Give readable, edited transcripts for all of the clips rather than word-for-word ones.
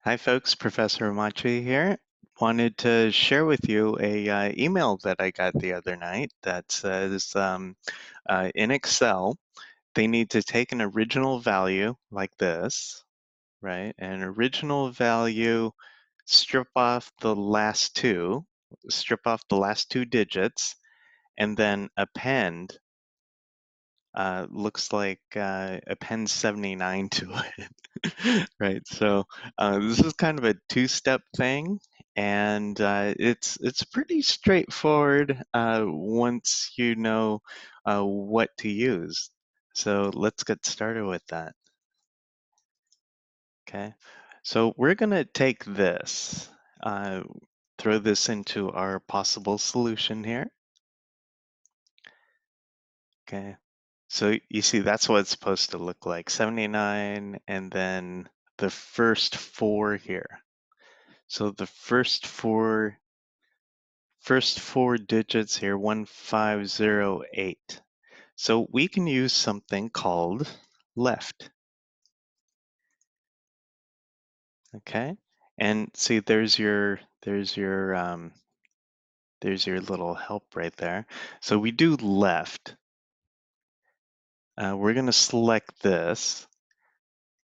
Hi folks, Professor Machi here. Wanted to share with you a email that I got the other night that says in Excel, they need to take an original value like this, right? An original value, strip off the last two digits, and then append, looks like append 79 to it. Right. So this is kind of a two-step thing, and it's pretty straightforward once you know what to use. So let's get started with that. Okay. So we're going to take this, throw this into our possible solution here. Okay. So you see, that's what it's supposed to look like, 79, and then the first four here. So the first four digits here, 1508. So we can use something called LEFT. Okay, and see, there's your little help right there. So we do LEFT. We're going to select this,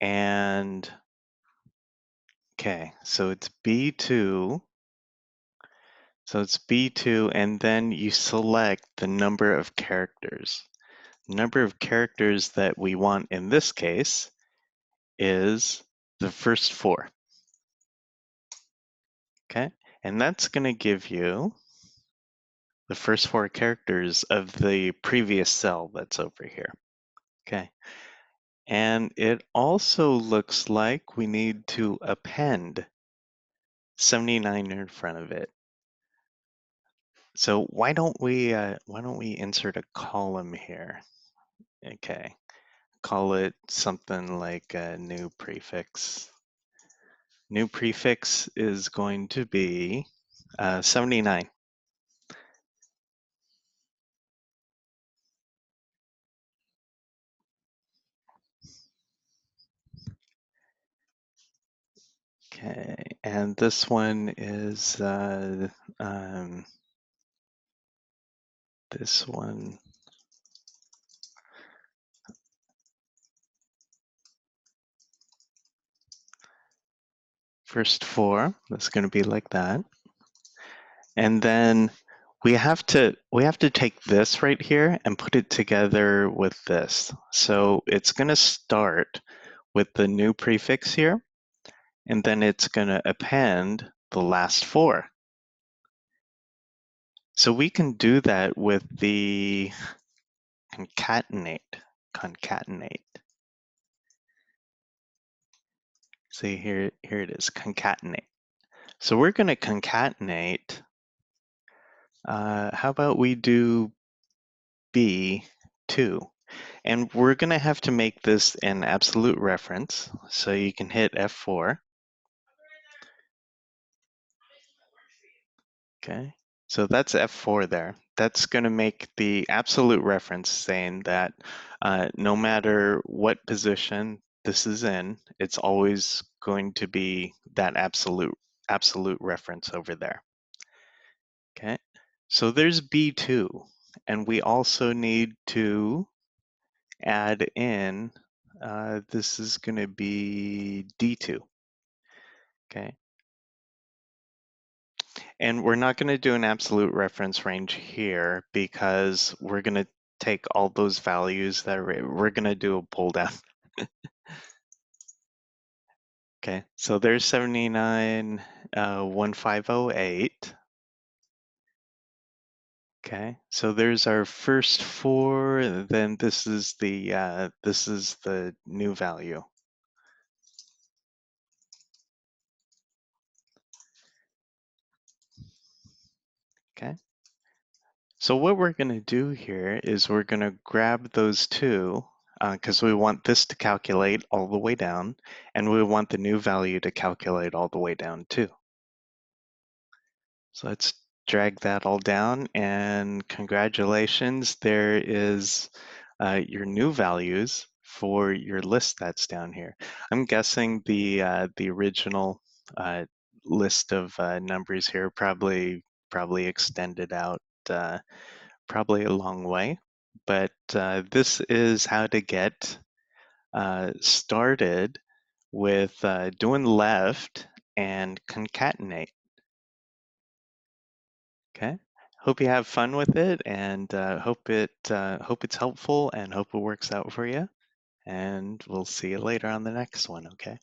and okay, so it's B2. So it's B2, and then you select the number of characters. The number of characters that we want in this case is the first four. Okay, and that's going to give you the first four characters of the previous cell that's over here. Okay, and it also looks like we need to append 79 in front of it. So why don't we insert a column here? Okay, call it something like a new prefix. New prefix is going to be 79. Okay, and this one is this one. First four, that's going to be like that. And then we have to take this right here and put it together with this. So it's going to start with the new prefix here, and then it's going to append the last four. So we can do that with the concatenate. See here it is, concatenate. So we're going to concatenate. How about we do B2? And we're going to have to make this an absolute reference. So you can hit F4. Okay, so that's F4 there. That's going to make the absolute reference saying that no matter what position this is in, it's always going to be that absolute reference over there. Okay, so there's B2, and we also need to add in, this is going to be D2. Okay, and we're not going to do an absolute reference range here because we're going to take all those values that we're going to do a pull down. Okay, so there's 79, 1508. Okay, so there's our first four. Then this is the new value. Okay. So what we're going to do here is we're going to grab those two because we want this to calculate all the way down, and we want the new value to calculate all the way down too. So let's drag that all down, and congratulations, there is your new values for your list that's down here. I'm guessing the original uh, list of numbers here probably extended out probably a long way, but this is how to get started with doing left and concatenate. Okay. Hope you have fun with it, and hope it's helpful, and hope it works out for you. And we'll see you later on the next one. Okay.